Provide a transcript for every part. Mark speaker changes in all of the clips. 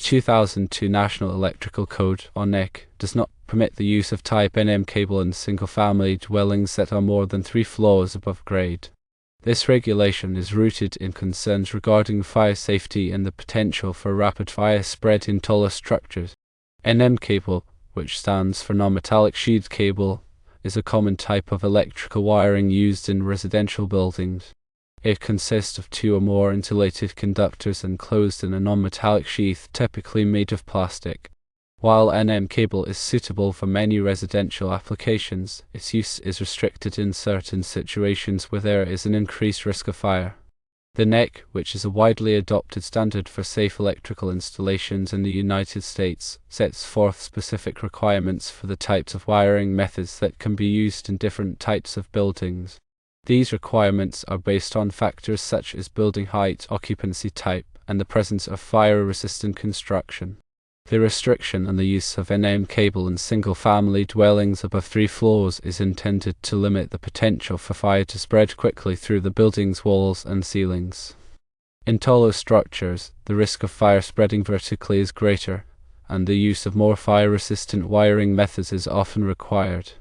Speaker 1: 2002 National Electrical Code, or NEC, does not permit the use of Type NM cable in single-family dwellings that are more than 3 floors above grade. This regulation is rooted in concerns regarding fire safety and the potential for rapid fire spread in taller structures. NM cable, which stands for non-metallic sheathed cable, is a common type of electrical wiring used in residential buildings. It consists of 2 or more insulated conductors enclosed in a non-metallic sheath typically made of plastic. While NM cable is suitable for many residential applications, its use is restricted in certain situations where there is an increased risk of fire. The NEC, which is a widely adopted standard for safe electrical installations in the United States, sets forth specific requirements for the types of wiring methods that can be used in different types of buildings. These requirements are based on factors such as building height, occupancy type, and the presence of fire-resistant construction. The restriction on the use of NM cable in single-family dwellings above 3 floors is intended to limit the potential for fire to spread quickly through the building's walls and ceilings. In taller structures, the risk of fire spreading vertically is greater, and the use of more fire-resistant wiring methods is often required.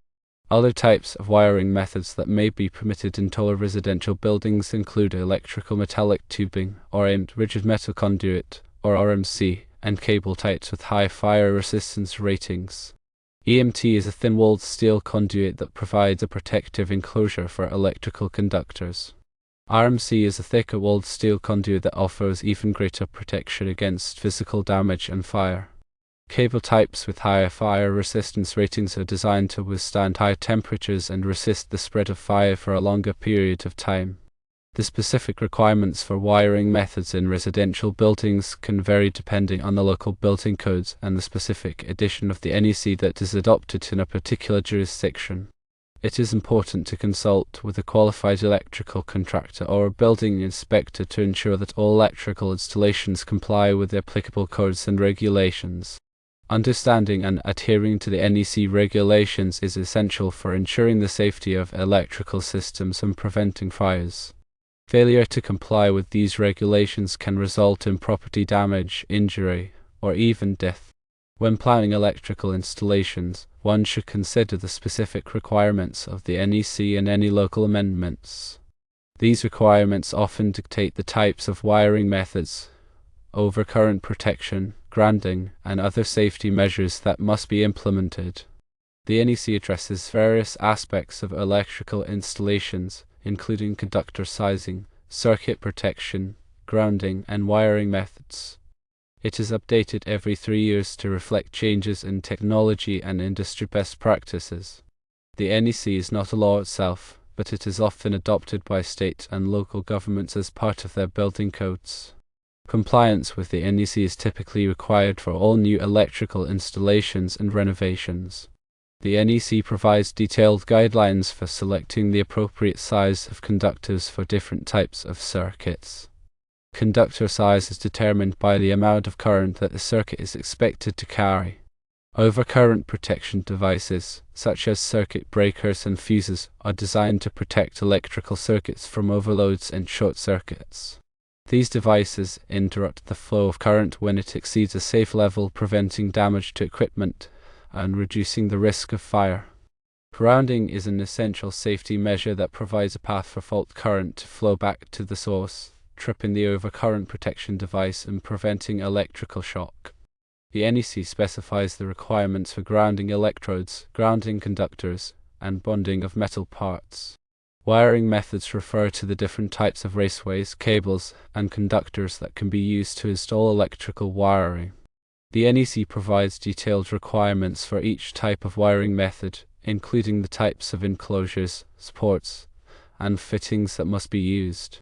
Speaker 1: Other types of wiring methods that may be permitted in taller residential buildings include electrical metallic tubing, or rigid metal conduit, or RMC, and cable types with high fire resistance ratings. EMT is a thin-walled steel conduit that provides a protective enclosure for electrical conductors. RMC is a thicker-walled steel conduit that offers even greater protection against physical damage and fire. Cable types with higher fire resistance ratings are designed to withstand high temperatures and resist the spread of fire for a longer period of time. The specific requirements for wiring methods in residential buildings can vary depending on the local building codes and the specific edition of the NEC that is adopted in a particular jurisdiction. It is important to consult with a qualified electrical contractor or a building inspector to ensure that all electrical installations comply with the applicable codes and regulations. Understanding and adhering to the NEC regulations is essential for ensuring the safety of electrical systems and preventing fires. Failure to comply with these regulations can result in property damage, injury, or even death. When planning electrical installations, one should consider the specific requirements of the NEC and any local amendments. These requirements often dictate the types of wiring methods, overcurrent protection, grounding, and other safety measures that must be implemented. The NEC addresses various aspects of electrical installations, including conductor sizing, circuit protection, grounding, and wiring methods. It is updated every 3 years to reflect changes in technology and industry best practices. The NEC is not a law itself, but it is often adopted by state and local governments as part of their building codes. Compliance with the NEC is typically required for all new electrical installations and renovations. The NEC provides detailed guidelines for selecting the appropriate size of conductors for different types of circuits. Conductor size is determined by the amount of current that the circuit is expected to carry. Overcurrent protection devices, such as circuit breakers and fuses, are designed to protect electrical circuits from overloads and short circuits. These devices interrupt the flow of current when it exceeds a safe level, preventing damage to equipment and reducing the risk of fire. Grounding is an essential safety measure that provides a path for fault current to flow back to the source, tripping the overcurrent protection device and preventing electrical shock. The NEC specifies the requirements for grounding electrodes, grounding conductors, and bonding of metal parts. Wiring methods refer to the different types of raceways, cables, and conductors that can be used to install electrical wiring. The NEC provides detailed requirements for each type of wiring method, including the types of enclosures, supports, and fittings that must be used.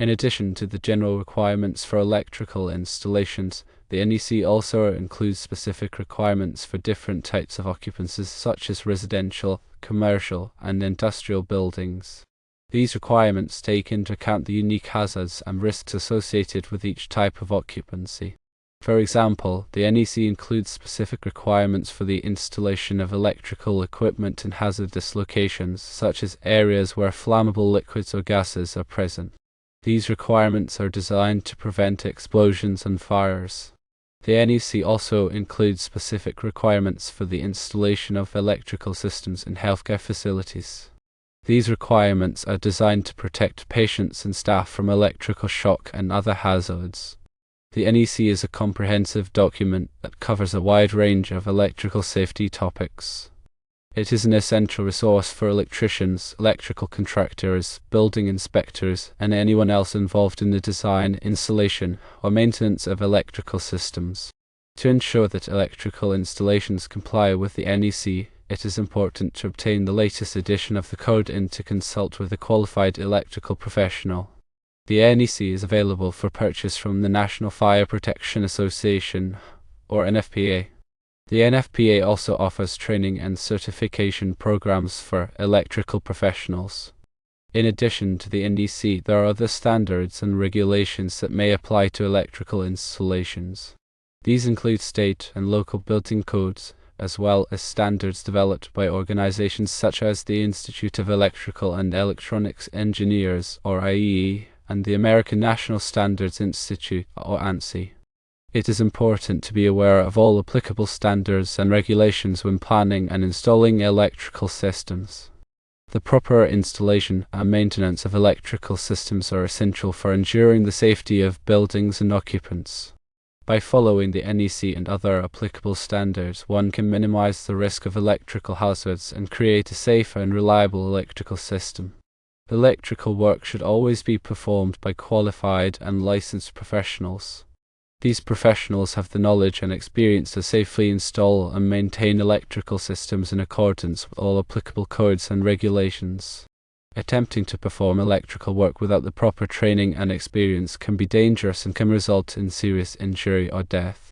Speaker 1: In addition to the general requirements for electrical installations, the NEC also includes specific requirements for different types of occupancies such as residential, commercial, and industrial buildings. These requirements take into account the unique hazards and risks associated with each type of occupancy. For example, the NEC includes specific requirements for the installation of electrical equipment in hazardous locations, such as areas where flammable liquids or gases are present. These requirements are designed to prevent explosions and fires. The NEC also includes specific requirements for the installation of electrical systems in healthcare facilities. These requirements are designed to protect patients and staff from electrical shock and other hazards. The NEC is a comprehensive document that covers a wide range of electrical safety topics. It is an essential resource for electricians, electrical contractors, building inspectors, and anyone else involved in the design, installation, or maintenance of electrical systems. To ensure that electrical installations comply with the NEC, it is important to obtain the latest edition of the code and to consult with a qualified electrical professional. The NEC is available for purchase from the National Fire Protection Association, or NFPA. The NFPA also offers training and certification programs for electrical professionals. In addition to the NEC, there are other standards and regulations that may apply to electrical installations. These include state and local building codes, as well as standards developed by organizations such as the Institute of Electrical and Electronics Engineers, or IEE, and the American National Standards Institute, or ANSI. It is important to be aware of all applicable standards and regulations when planning and installing electrical systems. The proper installation and maintenance of electrical systems are essential for ensuring the safety of buildings and occupants. By following the NEC and other applicable standards, one can minimize the risk of electrical hazards and create a safe and reliable electrical system. Electrical work should always be performed by qualified and licensed professionals. These professionals have the knowledge and experience to safely install and maintain electrical systems in accordance with all applicable codes and regulations. Attempting to perform electrical work without the proper training and experience can be dangerous and can result in serious injury or death.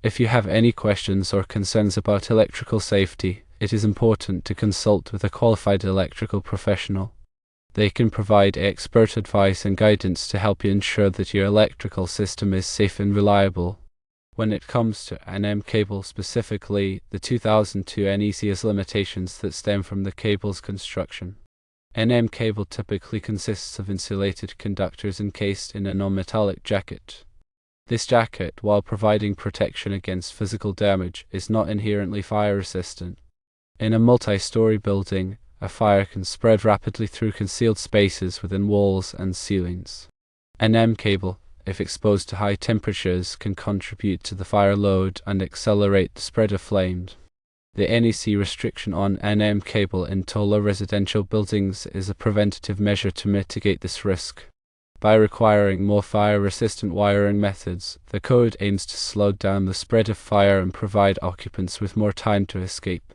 Speaker 1: If you have any questions or concerns about electrical safety, it is important to consult with a qualified electrical professional. They can provide expert advice and guidance to help you ensure that your electrical system is safe and reliable. When it comes to NM cable specifically, the 2002 NEC has limitations that stem from the cable's construction. NM cable typically consists of insulated conductors encased in a non-metallic jacket. This jacket, while providing protection against physical damage, is not inherently fire-resistant. In a multi-story building, a fire can spread rapidly through concealed spaces within walls and ceilings. NM cable, if exposed to high temperatures, can contribute to the fire load and accelerate the spread of flames. The NEC restriction on NM cable in taller residential buildings is a preventative measure to mitigate this risk. By requiring more fire-resistant wiring methods, the code aims to slow down the spread of fire and provide occupants with more time to escape.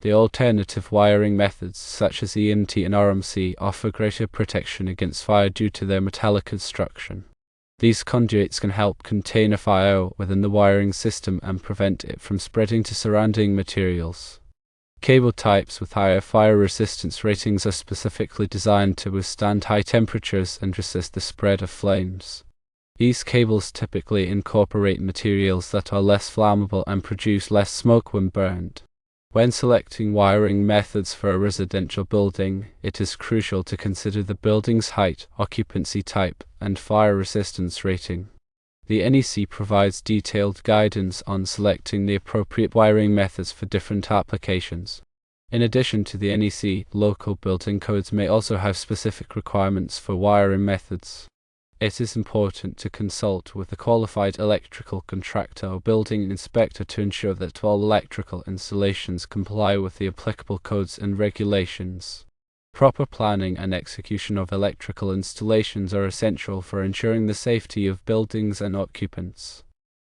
Speaker 1: The alternative wiring methods, such as EMT and RMC, offer greater protection against fire due to their metallic construction. These conduits can help contain a fire within the wiring system and prevent it from spreading to surrounding materials. Cable types with higher fire resistance ratings are specifically designed to withstand high temperatures and resist the spread of flames. These cables typically incorporate materials that are less flammable and produce less smoke when burned. When selecting wiring methods for a residential building, it is crucial to consider the building's height, occupancy type, and fire resistance rating. The NEC provides detailed guidance on selecting the appropriate wiring methods for different applications. In addition to the NEC, local building codes may also have specific requirements for wiring methods. It is important to consult with a qualified electrical contractor or building inspector to ensure that all electrical installations comply with the applicable codes and regulations. Proper planning and execution of electrical installations are essential for ensuring the safety of buildings and occupants.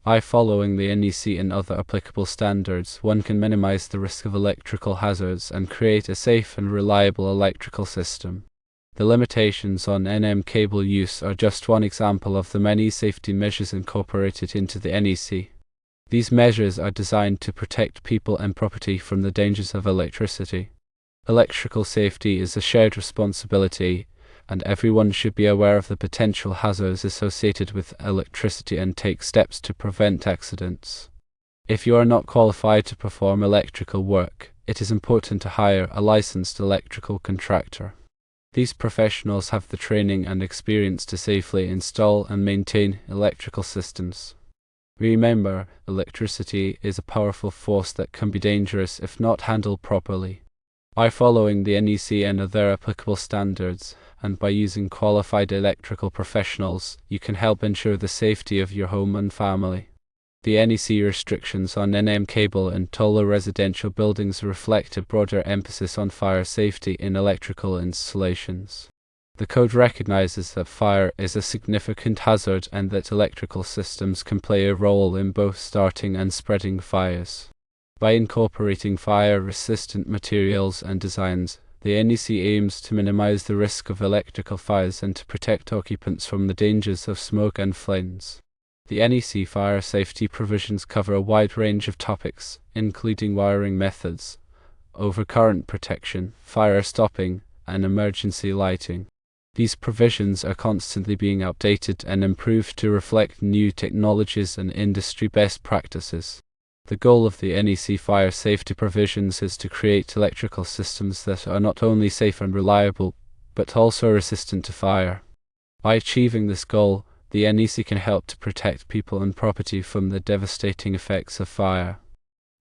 Speaker 1: By following the NEC and other applicable standards, one can minimize the risk of electrical hazards and create a safe and reliable electrical system. The limitations on NM cable use are just one example of the many safety measures incorporated into the NEC. These measures are designed to protect people and property from the dangers of electricity. Electrical safety is a shared responsibility, and everyone should be aware of the potential hazards associated with electricity and take steps to prevent accidents. If you are not qualified to perform electrical work, it is important to hire a licensed electrical contractor. These professionals have the training and experience to safely install and maintain electrical systems. Remember, electricity is a powerful force that can be dangerous if not handled properly. By following the NEC and other applicable standards, and by using qualified electrical professionals, you can help ensure the safety of your home and family. The NEC restrictions on NM cable and taller residential buildings reflect a broader emphasis on fire safety in electrical installations. The code recognizes that fire is a significant hazard and that electrical systems can play a role in both starting and spreading fires. By incorporating fire-resistant materials and designs, the NEC aims to minimize the risk of electrical fires and to protect occupants from the dangers of smoke and flames. The NEC fire safety provisions cover a wide range of topics, including wiring methods, overcurrent protection, fire stopping, and emergency lighting. These provisions are constantly being updated and improved to reflect new technologies and industry best practices. The goal of the NEC fire safety provisions is to create electrical systems that are not only safe and reliable, but also resistant to fire. By achieving this goal, the NEC can help to protect people and property from the devastating effects of fire.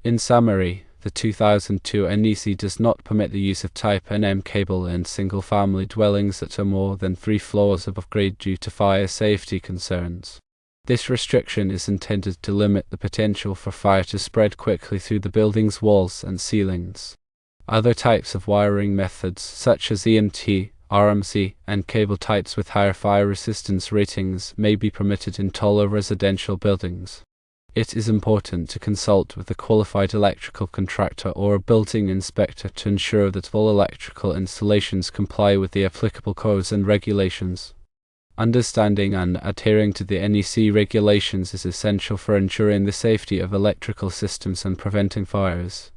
Speaker 1: In summary, the 2002 NEC does not permit the use of Type NM cable in single-family dwellings that are more than 3 floors above grade due to fire safety concerns. This restriction is intended to limit the potential for fire to spread quickly through the building's walls and ceilings. Other types of wiring methods, such as EMT, RMC, and cable types with higher fire resistance ratings, may be permitted in taller residential buildings. It is important to consult with a qualified electrical contractor or a building inspector to ensure that all electrical installations comply with the applicable codes and regulations. Understanding and adhering to the NEC regulations is essential for ensuring the safety of electrical systems and preventing fires.